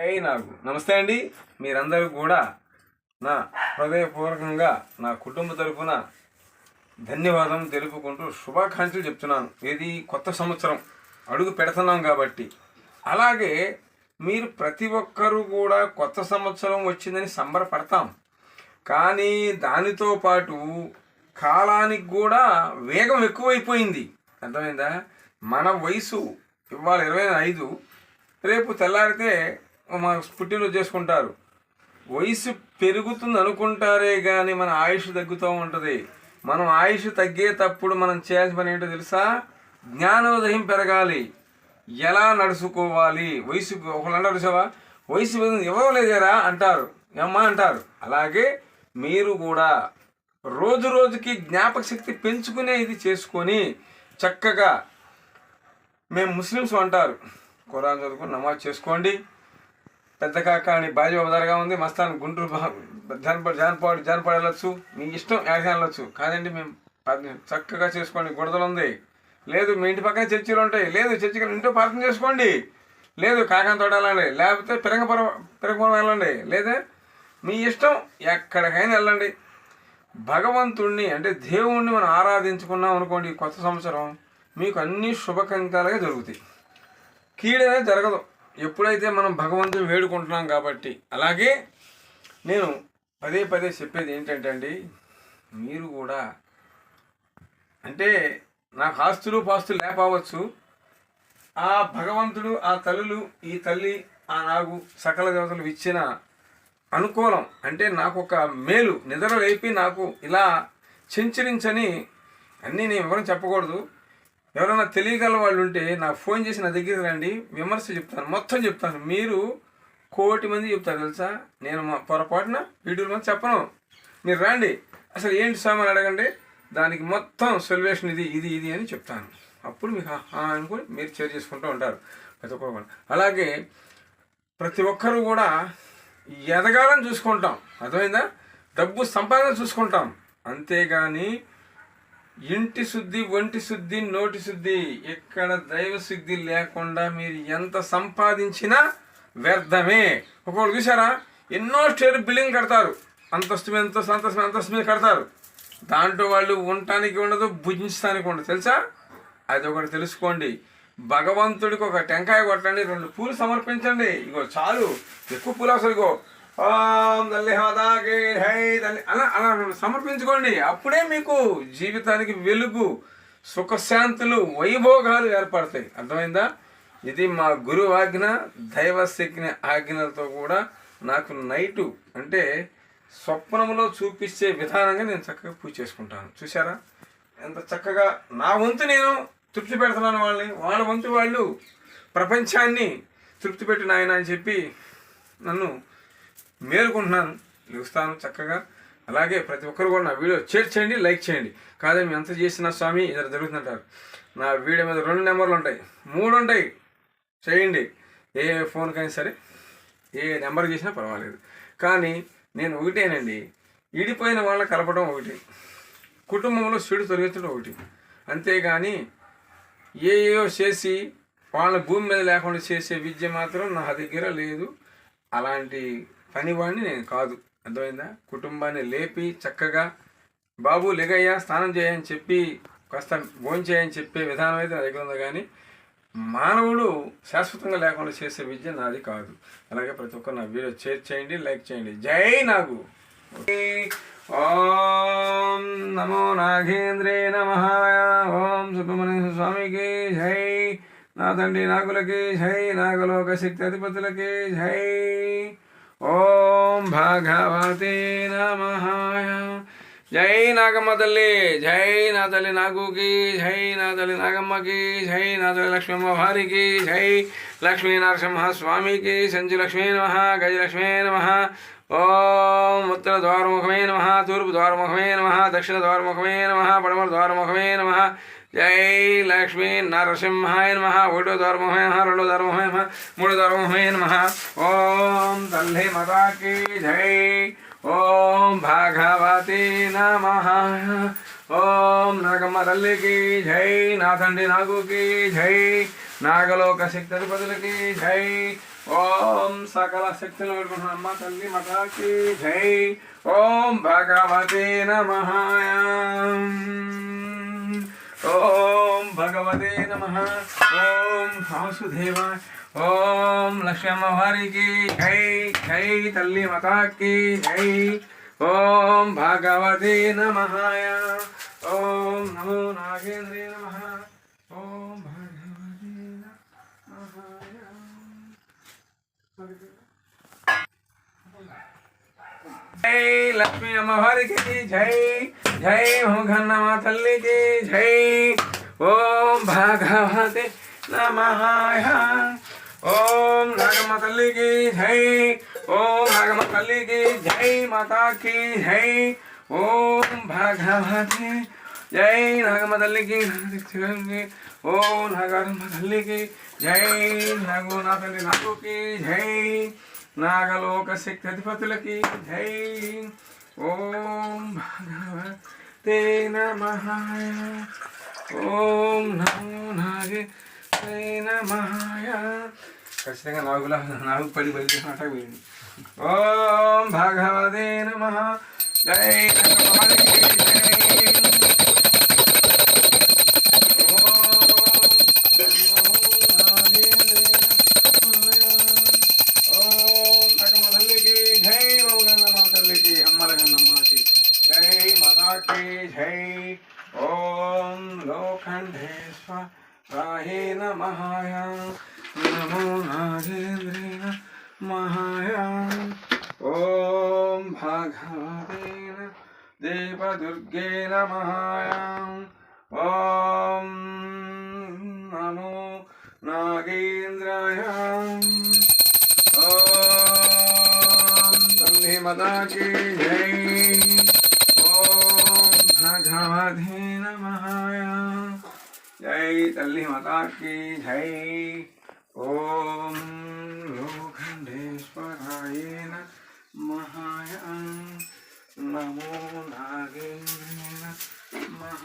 నాకు నమస్తే అండి. మీరందరూ కూడా నా హృదయపూర్వకంగా నా కుటుంబ తరఫున ధన్యవాదం తెలుపుకుంటూ శుభాకాంక్షలు చెప్తున్నాను. ఇది కొత్త సంవత్సరం అడుగు పెడుతున్నాం కాబట్టి. అలాగే మీరు ప్రతి ఒక్కరూ కూడా కొత్త సంవత్సరం వచ్చిందని సంబరపడతాం. కానీ దానితో పాటు కాలానికి కూడా వేగం ఎక్కువైపోయింది. అర్థమైందా? మన వయసు ఇవాళ 25, రేపు తెల్లారితే మా పుట్టినరోజు చేసుకుంటారు. వయసు పెరుగుతుంది అనుకుంటారే కానీ మన ఆయుష్ తగ్గుతూ ఉంటుంది. మనం ఆయుష్ తగ్గేటప్పుడు మనం చేయాల్సిన పని ఏంటో తెలుసా? జ్ఞానోదయం పెరగాలి. ఎలా నడుచుకోవాలి? వయసు ఒకళ్ళు అంటారు చూసావా, వయసు ఇవ్వలేదేరా అంటారు, ఏమ్మా అంటారు. అలాగే మీరు కూడా రోజు రోజుకి జ్ఞాపక శక్తి పెంచుకునే ఇది చేసుకొని చక్కగా, మేము ముస్లిమ్స్ అంటారు, ఖురాన్ చదువుకొని నమాజ్ చేసుకోండి. పెద్ద కాకాని బాజీ బదారుగా ఉంది, మస్తాన్ గుంటూరు జానపాడు వెళ్ళొచ్చు, మీ ఇష్టం యాడికి వెళ్ళొచ్చు. కాదండి మేము చక్కగా చేసుకోండి. గుడదలు ఉంది, లేదు మీ ఇంటి పక్కన చర్చిలు ఉంటాయి, లేదు చర్చికి ఇంట్లో ప్రార్థన చేసుకోండి, లేదు కాకాని తోట వెళ్ళండి, లేకపోతే పిరంగపురం వెళ్ళండి, లేదా మీ ఇష్టం ఎక్కడికైనా వెళ్ళండి. భగవంతుణ్ణి అంటే దేవుణ్ణి మనం ఆరాధించుకున్నాం అనుకోండి, కొత్త సంవత్సరం మీకు అన్ని శుభకంకాలుగా జరుగుతాయి, కీడనే జరగదు ఎప్పుడైతే మనం భగవంతుని వేడుకుంటున్నాం కాబట్టి. అలాగే నేను పదే పదే చెప్పేది ఏంటంటే అండి, మీరు కూడా అంటే నాకు ఆస్తులు పాస్తులు లేకపోవచ్చు, ఆ భగవంతుడు, ఆ తల్లులు, ఈ తల్లి, ఆ నాగు సకల దేవతలు ఇచ్చిన అనుకూలం అంటే నాకు ఒక మేలు, నిద్ర లేపి నాకు ఇలా చెంచరించని అన్నీ నేను ఎవరైనా చెప్పకూడదు. ఎవరైనా తెలియగల వాళ్ళు ఉంటే నాకు ఫోన్ చేసి నా దగ్గరికి రండి, విమర్శ చెప్తాను, మొత్తం చెప్తాను. మీరు 1,000,000 మంది చెప్తారు తెలుసా. నేను పొరపాటున వీడియోలు మంది చెప్పను. మీరు రండి, అసలు ఏంటి సామాన్ అడగండి, దానికి మొత్తం సొల్యూషన్ ఇది ఇది ఇది అని చెప్తాను. అప్పుడు మీకు అనుకుని మీరు షేర్ చేసుకుంటూ ఉంటారు ప్రతి ఒక్కరు. అలాగే ప్రతి ఒక్కరూ కూడా ఎదగాలని చూసుకుంటాం, అర్థమైందా? డబ్బు సంపాదన చూసుకుంటాం, అంతేగాని ఇంటి శుద్ధి, ఒంటి శుద్ధి, నోటి శుద్ధి, ఇక్కడ దైవ శుద్ధి లేకుండా మీరు ఎంత సంపాదించినా వ్యర్థమే. ఒకళ్ళు చూసారా, ఎన్నో స్టేర్ బిల్డింగ్ కడతారు, అంతస్తు మీద కడతారు, దాంట్లో వాళ్ళు ఉండటానికి ఉండదు, భుజించడానికి ఉండదు, తెలుసా? అది ఒకటి తెలుసుకోండి. భగవంతుడికి ఒక టెంకాయ కొట్టండి, 2 పూలు సమర్పించండి, ఇగో చాలు. ఎక్కువ పూలు అవసరం, ఇగో తల్లి హోదాకి హై తల్లి అలా అలా సమర్పించుకోండి. అప్పుడే మీకు జీవితానికి వెలుగు, సుఖశాంతులు, వైభోగాలు ఏర్పడతాయి. అర్థమైందా? ఇది మా గురువు ఆజ్ఞ, దైవశక్తి ఆజ్ఞలతో కూడా నాకు నైటు అంటే స్వప్నంలో చూపించే విధానంగా నేను చక్కగా పూజ చేసుకుంటాను. చూసారా ఎంత చక్కగా? నా వంతు నేను తృప్తి పెడుతున్నాను వాళ్ళని, వాళ్ళ వంతు వాళ్ళు ప్రపంచాన్ని తృప్తి పెట్టిన ఆయన అని చెప్పి నన్ను మేలుకుంటున్నాను, లేస్తాను చక్కగా. అలాగే ప్రతి ఒక్కరు కూడా నా వీడియో షేర్ చేయండి, లైక్ చేయండి. కాదే మీ ఎంత చేసిన స్వామి ఇలా జరుగుతుందంటారు. నా వీడియో మీద 2 నెంబర్లు ఉంటాయి, 3 ఉంటాయి, చేయండి. ఏ ఫోన్కైనా సరే, ఏ నెంబర్ చేసినా పర్వాలేదు. కానీ నేను ఒకటేనండి, విడిపోయిన వాళ్ళని కలపడం ఒకటి, కుటుంబంలో చెడు తొలగించడం ఒకటి. అంతేగాని ఏయో చేసి వాళ్ళ భూమి మీద లేకుండా చేసే విద్య మాత్రం నా దగ్గర లేదు. అలాంటి పనివాడిని నేను కాదు, అర్థమైందా? కుటుంబాన్ని లేపి చక్కగా బాబు లెగయ్యా స్నానం చేయని చెప్పి కాస్త భోజనం చేయని చెప్పే విధానం అయితే నా దగ్గర ఉంది. కానీ మానవుడు శాశ్వతంగా లేకుండా చేసే విద్య నాది కాదు. అలాగే ప్రతి ఒక్కరు నా వీడియో షేర్ చేయండి, లైక్ చేయండి. జై నాగు. ఓం నమో నాగేంద్రే నమః. ఓం సుబ్రహ్మణ్య స్వామికి జై. నా తండ్రి నాగులకి జై, నాగలోక శక్తి అధిపతులకి జై. ఓం భాగవతే నమః. జై నాగమ్మ తల్లి, జై నా తల్లి నాగుకి జై, నా తల్లి నాగమ్మకి జై, నా తల్లి లక్ష్మమ్మ భారికి జై, లక్ష్మీ నరసింహ స్వామికి సంజు లక్ష్మీ నమః, గజలక్ష్మీ నమః. ఓం ఉత్తర ద్వారముఖమే నమః, తూర్పు ద్వారముఖమే నమః, దక్షిణ ద్వారముఖమే నమః, పడమర ద్వారముఖమే నమః. జై లక్ష్మీ నరసింహాయ నమః. 1వ ద్వారముఖమే నమః, 2వ ద్వారముఖమే నమః, 3వ ద్వారముఖమే నమః. ఓం తల్లి మాతాకి జై. ఓం భాగవతే నమః. ఓం నాగమ్మ తల్లికి జై, నా తండ్రి నాగుకి జై, నాగలోక శక్తి అధిపతులకి జై, ఓం సకల శక్తులు పెట్టుకుంటున్నాం తల్లి మాతాకి జై. ఓం భగవతే నమః. ఓం భగవతే నమః. ఓం వాసుదేవాయ. ఓం లక్ష్మీ అమ్మవారికి జై. జై తల్లి మాతాకి జై. ఓం భగవతే నమః. ఓం నమో నాగేంద్రే నమః. ఓం భగవతే నమః. జై లక్ష్మీ అమ్మవారికి జై. జై మోగన్నమ్మ తల్లికి జై. ఓం భగవతే నమః. ఓం నాగమ్మ తల్లికి జై. ఓం నాగమ్మ తల్లికి జై. మాతాకి జై. ఓం భగవతే జై. నాగమ్మ తల్లికి ఓం నాగమ్మ తల్లికి జై. నాగు నా తల్లి నాగుకి జై. నాగలోక శక్తి అధిపతులకి జై. ఓం భగవతే నమః. ఓం నమో నాగే నమః. ఖచ్చితంగా నాగు పడి బయట మాట పోయింది. ఓం భగవతే నమః. జై జై. ఓం లోఖండేశ్వరాయ నమః. నమో నాగేంద్రే నమః. ఓం భగవతే దేవదుర్గే నమః. ఓం నమో నాగేంద్రాయ. ఓం తల్లి మాతాకి జై. భగవతే నమః. జై తల్లి మాతాకి జై. ఓం లోఖండేశ్వరాయ నమః. నమో నాగేంద్రే నమః.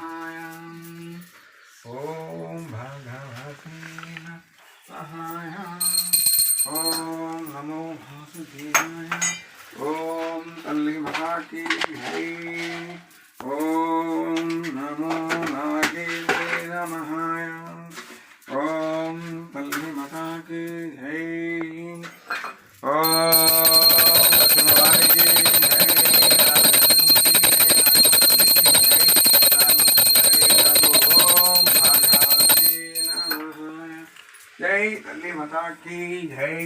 ఓం భగవతే నమః. ఓం నమో వాసుదేవాయ. ఓం తల్లి మాతాకి జై. ఓం నమో నాగేంద్రే నమః. ఓం తల్లి మాతాకి జై. ఓం లక్ష్మీవారికి జై. ఓం భగవతే నమః. జై తల్లి మాతాకి జై.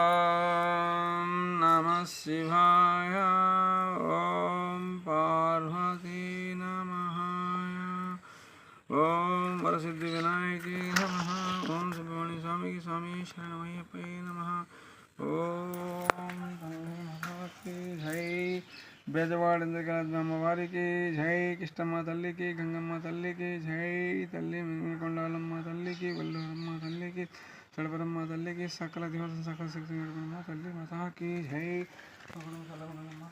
ఓం నమః శివాయ. ఓం పార్వతీ నమః. ఓం వరసిద్ధి వినాయకి నమః. ఓం సుబ్రహ్మణ్య స్వామికి స్వామి శరణమయ్యప్పై నమః. ఓం భగవతి జై. బెజవాడ అమ్మవారికి జై. కిష్టమ్మ తల్లికి గంగమ్మ తల్లికి జై. తల్లి కొండాలమ్మ తల్లికి వల్లూరమ్మ తల్లికి చడపరమ్మ తల్లికి సకల దేవత సకల శక్తి నడుపునమ్మ తల్లి మాతాకి జై.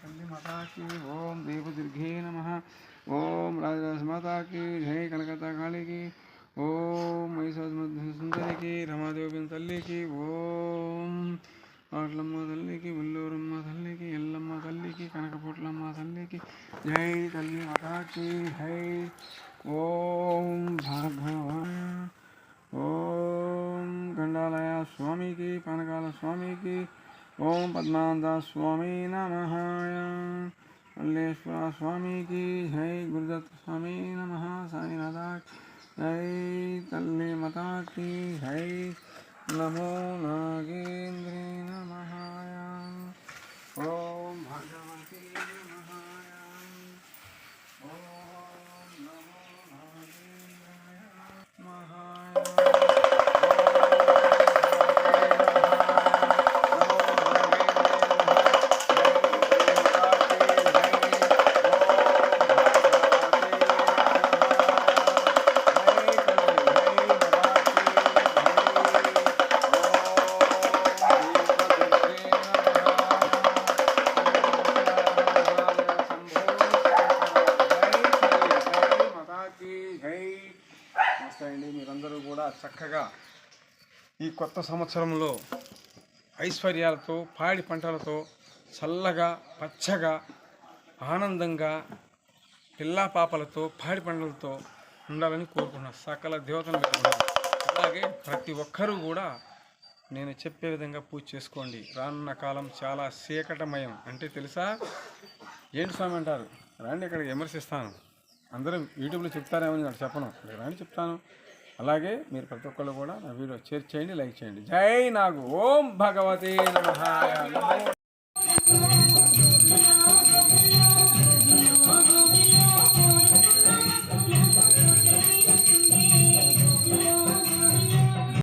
తల్లి మాతాకి. ఓం దేవదుర్గే నమః. ఓం రాజరాజ మాతాకి జై. కలకత్తా కాళీకి. ఓం మహిషాసురమర్దిని రమాదేవి తల్లికి. ఓం పాట్లమ్మ తల్లికి. వల్లూరమ్మ తల్లికి. ఎల్లమ్మ తల్లికి. కనకపొట్లమ్మ తల్లికి జై. తల్లి మాతాకి జై. ఓం భార్గవాయ. ఓం గండాలయ స్వామికి. పానకాల స్వామికి. ఓం పద్మానంద స్వామి నమః. మల్లేశ్వర స్వామికి జై. గురుదత్త స్వామి నమః. సాయినాథ జై. తల్లి మాతాకి జై. నమో నాగేంద్రే నమః. ఓం భగవతే నమః. ఓం నమో నాగేంద్రాయ నమః. మీరందరూ కూడా చక్కగా ఈ కొత్త సంవత్సరంలో ఐశ్వర్యాలతో పాడి పంటలతో చల్లగా పచ్చగా ఆనందంగా పిల్లా పాపలతో పాడి పంటలతో ఉండాలని కోరుకున్నాను. సకల దేవతను పెట్టుకున్నాను. అలాగే ప్రతి ఒక్కరూ కూడా నేను చెప్పే విధంగా పూజ చేసుకోండి. రానున్న కాలం చాలా చీకటమయం. అంటే తెలుసా? ఏంటి స్వామి అంటారు, రండి ఇక్కడికి విమర్శిస్తాను. అందరూ యూట్యూబ్లో చెప్తారేమని నాకు చెప్పను, రాని చెప్తాను. అలాగే మీరు ప్రతి ఒక్కళ్ళు కూడా నా వీడియో షేర్ చేయండి, లైక్ చేయండి. జై నాగు. ఓం భగవతే నమః.